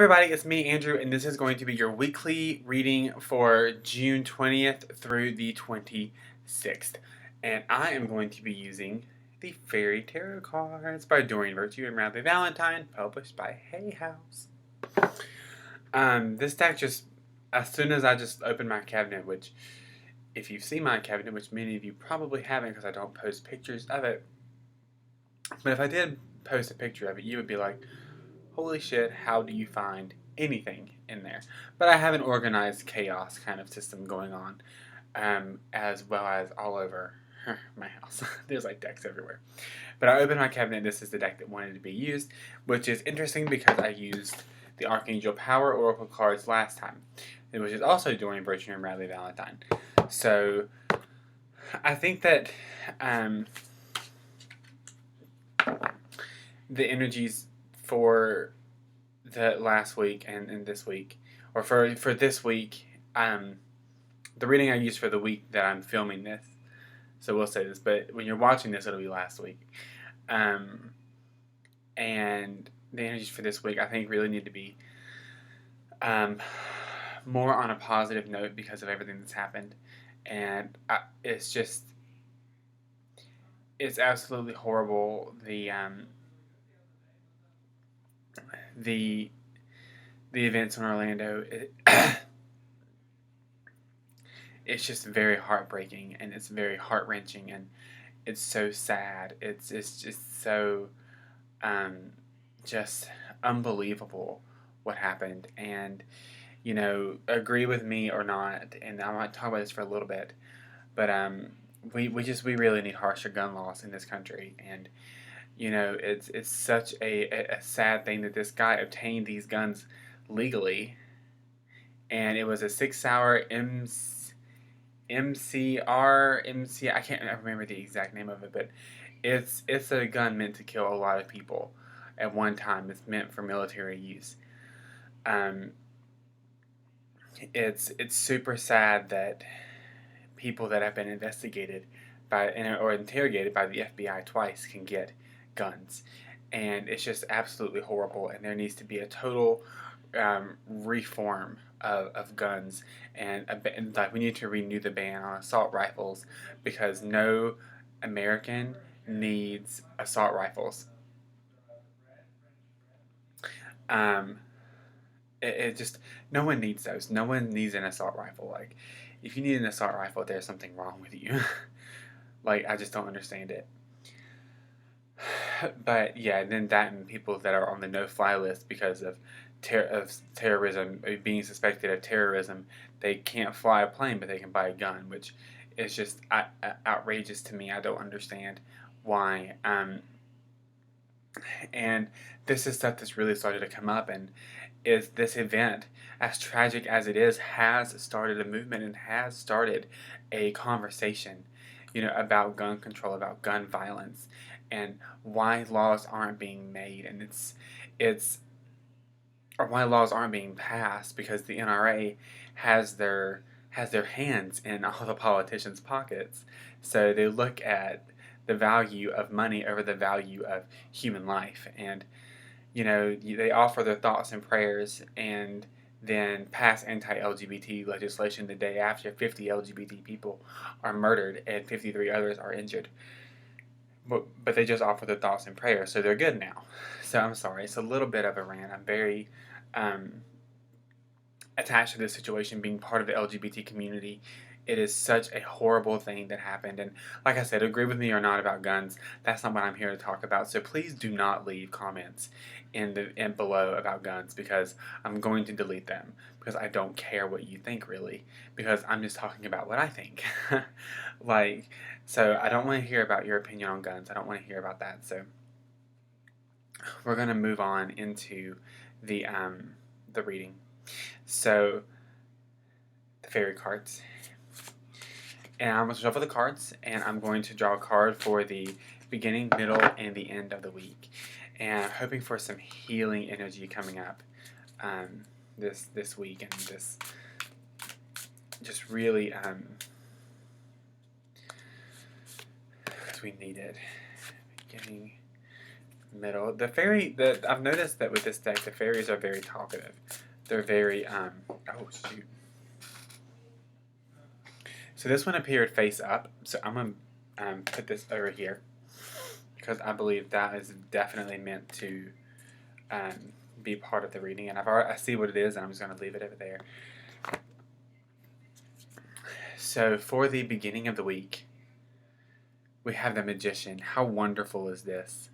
Everybody, it's me, Andrew, and this is going to be your weekly reading for June 20th through the 26th. And I am going to be using the Fairy Tarot cards by Doreen Virtue and Radley Valentine, published by Hay House. This deck as soon as I just opened my cabinet, which, if you've seen my cabinet, which many of you probably haven't because I don't post pictures of it, but if I did post a picture of it, you would be like, holy shit, how do you find anything in there? But I have an organized chaos kind of system going on, as well as all over my house. There's like decks everywhere. But I opened my cabinet, this is the deck that wanted to be used, which is interesting because I used the Archangel Power Oracle cards last time, which is also Dorian Virtue and Radley Valentine. So I think that the energies for the last week and this week, or for this week, the reading I used for the week that I'm filming this, so we'll say this, but when you're watching this, it'll be last week. And the energies for this week, I think, really need to be more on a positive note because of everything that's happened. And it's absolutely horrible. The events in Orlando, it's just very heartbreaking, and it's very heart-wrenching, and it's so sad. It's just so just unbelievable what happened. And agree with me or not, and I might talk about this for a little bit, but we really need harsher gun laws in this country. And it's such a sad thing that this guy obtained these guns legally, and it was a 6-hour MC. I can't remember the exact name of it, but it's a gun meant to kill a lot of people at one time. It's meant for military use. It's super sad that people that have been investigated or interrogated by the FBI twice can get guns, and it's just absolutely horrible. And there needs to be a total reform of guns, and like we need to renew the ban on assault rifles because no American needs assault rifles. It just, no one needs those. No one needs an assault rifle. Like, if you need an assault rifle, there's something wrong with you. Like, I just don't understand it. But yeah, then that and people that are on the no-fly list because of terrorism, being suspected of terrorism, they can't fly a plane, but they can buy a gun, which is just outrageous to me. I don't understand why. And this is stuff that's really started to come up, and is this event, as tragic as it is, has started a movement and has started a conversation, about gun control, about gun violence, and why laws aren't being made, and or why laws aren't being passed, because the NRA has their hands in all the politicians' pockets. So they look at the value of money over the value of human life, and they offer their thoughts and prayers, and then pass anti-LGBT legislation the day after 50 LGBT people are murdered and 53 others are injured. But they just offer their thoughts and prayers, so they're good now. So I'm sorry, it's a little bit of a rant. I'm very attached to this situation, being part of the LGBT community. It is such a horrible thing that happened, and like I said, agree with me or not about guns, that's not what I'm here to talk about. So please do not leave comments in below about guns, because I'm going to delete them, because I don't care what you think, really, because I'm just talking about what I think. So I don't want to hear about your opinion on guns. I don't want to hear about that. So we're going to move on into the reading. So the fairy cards. And I'm going to shuffle the cards, and I'm going to draw a card for the beginning, middle, and the end of the week. And I'm hoping for some healing energy coming up this week, and this just really because we need it. Beginning, Middle. I've noticed that with this deck, the fairies are very talkative. They're very, oh shoot. So this one appeared face up, so I'm going to put this over here because I believe that is definitely meant to um, be part of the reading, and I see what it is, and I'm just going to leave it over there. So for the beginning of the week, we have the Magician. How wonderful is this?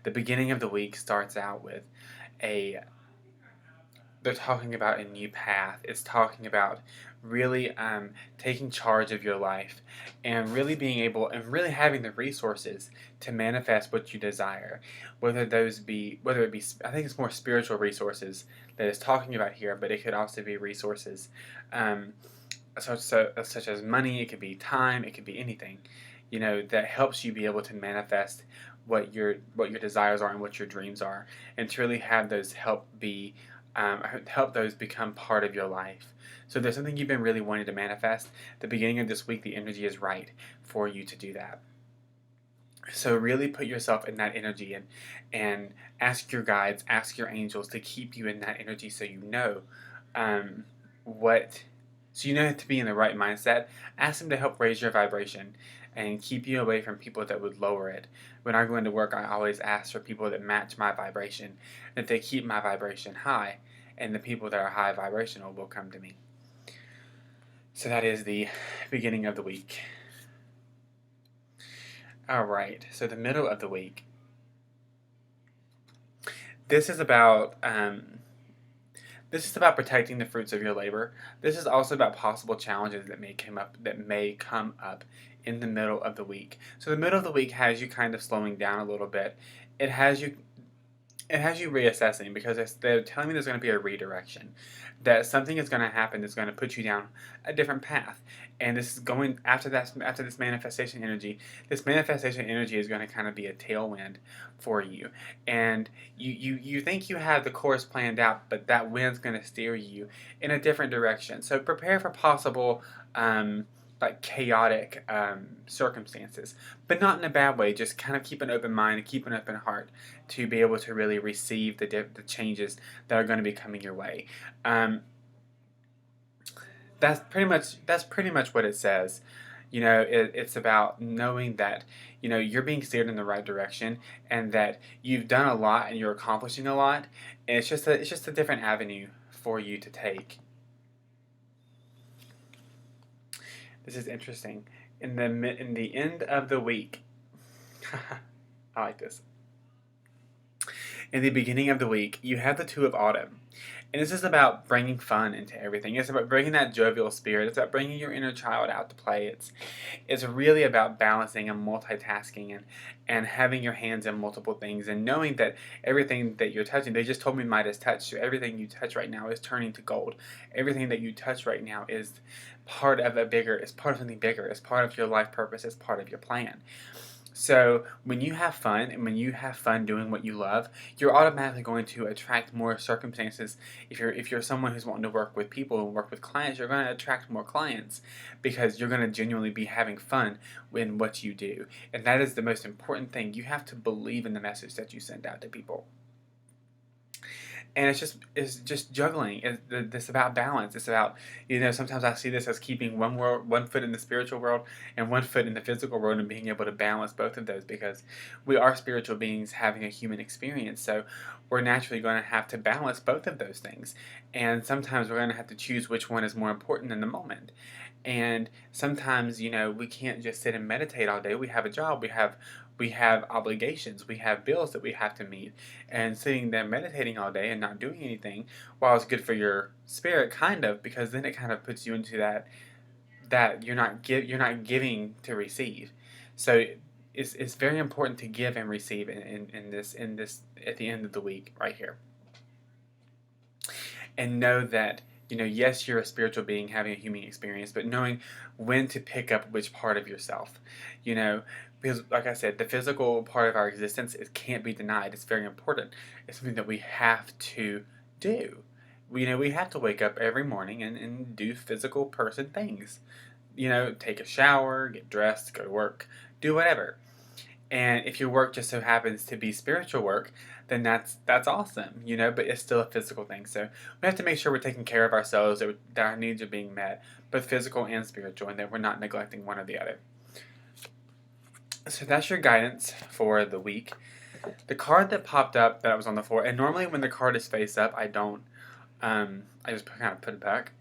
The beginning of the week starts out with they're talking about a new path. It's talking about really taking charge of your life and really being able and really having the resources to manifest what you desire. Whether it be, I think it's more spiritual resources that it's talking about here, but it could also be resources um, such as money. It could be time. It could be anything, that helps you be able to manifest what your desires are and what your dreams are, and to really have those help those become part of your life. So if there's something you've been really wanting to manifest, the beginning of this week, the energy is right for you to do that. So really put yourself in that energy and ask your guides, ask your angels to keep you in that energy so you know um, what so you know to be in the right mindset. Ask them to help raise your vibration and keep you away from people that would lower it. When I go into work, I always ask for people that match my vibration, that they keep my vibration high, and the people that are high vibrational will come to me. So that is the beginning of the week. Alright, so the middle of the week. This is about protecting the fruits of your labor. This is also about possible challenges that may come up in the middle of the week. So the middle of the week has you kind of slowing down a little bit. It has you reassessing because they're telling me there's going to be a redirection, that something is going to happen that's going to put you down a different path. And this is going after this manifestation energy. This manifestation energy is going to kind of be a tailwind for you, and you think you have the course planned out, but that wind's going to steer you in a different direction. So prepare for possible like chaotic circumstances, but not in a bad way. Just kind of keep an open mind and keep an open heart to be able to really receive the changes that are going to be coming your way. That's pretty much what it says. It's about knowing that you're being steered in the right direction, and that you've done a lot and you're accomplishing a lot, and it's just a different avenue for you to take. This is interesting. In the end of the week, I like this. In the beginning of the week, you have the Two of Autumn. And this is about bringing fun into everything. It's about bringing that jovial spirit. It's about bringing your inner child out to play. It's really about balancing and multitasking and having your hands in multiple things and knowing that everything that you're touching, they just told me Midas touch, so everything you touch right now is turning to gold. Everything that you touch right now is part of something bigger. It's part of your life purpose. It's part of your plan. So when you have fun and when you have fun doing what you love, you're automatically going to attract more circumstances. If you're someone who's wanting to work with people and work with clients, you're going to attract more clients because you're going to genuinely be having fun in what you do. And that is the most important thing. You have to believe in the message that you send out to people. And it's just juggling. It's about balance. It's about, sometimes I see this as keeping one foot in the spiritual world and one foot in the physical world, and being able to balance both of those, because we are spiritual beings having a human experience. So we're naturally going to have to balance both of those things. And sometimes we're going to have to choose which one is more important in the moment. And sometimes, we can't just sit and meditate all day. We have a job. We have obligations, we have bills that we have to meet, and sitting there meditating all day and not doing anything, while it's good for your spirit, kind of, because then it kind of puts you into that you're not giving to receive. So it's very important to give and receive in this at the end of the week right here, and know that yes, you're a spiritual being having a human experience, but knowing when to pick up which part of yourself, because like I said, the physical part of our existence, it can't be denied. It's very important. It's something that we have to do. We have to wake up every morning and do physical person things. Take a shower, get dressed, go to work, do whatever. And if your work just so happens to be spiritual work, then that's awesome, you know, but it's still a physical thing. So we have to make sure we're taking care of ourselves, that our needs are being met, both physical and spiritual, and that we're not neglecting one or the other. So that's your guidance for the week. The card that popped up that was on the floor, and normally when the card is face up, I don't, I just kind of put it back.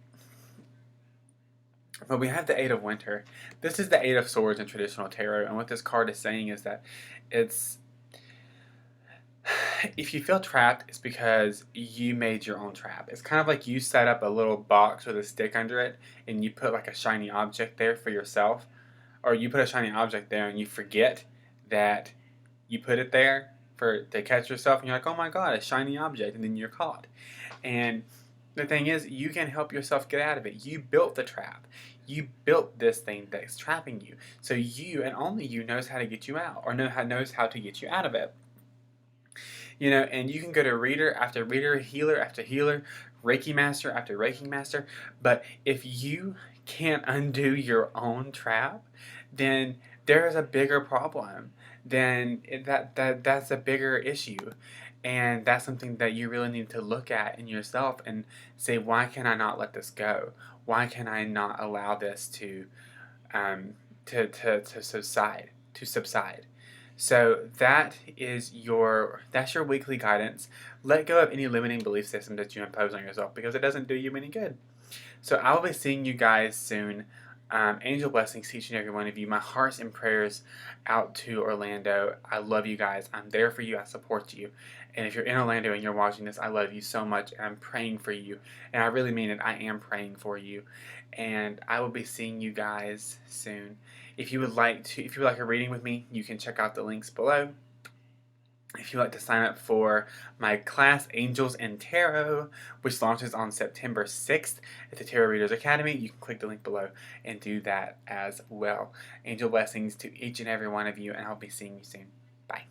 But we have the Eight of Winter. This is the Eight of Swords in traditional tarot, and what this card is saying is that it's, if you feel trapped, it's because you made your own trap. It's kind of like you set up a little box with a stick under it, and you put like a shiny object there for yourself, or you put a shiny object there and you forget that you put it there to catch yourself, and you're like, oh my god, a shiny object, and then you're caught. And the thing is, you can help yourself get out of it. You built the trap. You built this thing that's trapping you. So you, and only you, knows how to get you out, or knows how to get you out of it. You know, and you can go to reader after reader, healer after healer, Reiki master after Reiki master, but if you can't undo your own trap, then there is a bigger problem. Then that's a bigger issue. And that's something that you really need to look at in yourself and say, why can I not let this go? Why can I not allow this to subside? So that's your weekly guidance. Let go of any limiting belief system that you impose on yourself, because it doesn't do you any good. So I will be seeing you guys soon. Angel blessings to each and every one of you. My hearts and prayers out to Orlando. I love you guys. I'm there for you. I support you. And if you're in Orlando and you're watching this, I love you so much, and I'm praying for you. And I really mean it. I am praying for you. And I will be seeing you guys soon. If you would like a reading with me, you can check out the links below. If you'd like to sign up for my class, Angels and Tarot, which launches on September 6th at the Tarot Readers Academy, you can click the link below and do that as well. Angel blessings to each and every one of you, and I'll be seeing you soon. Bye.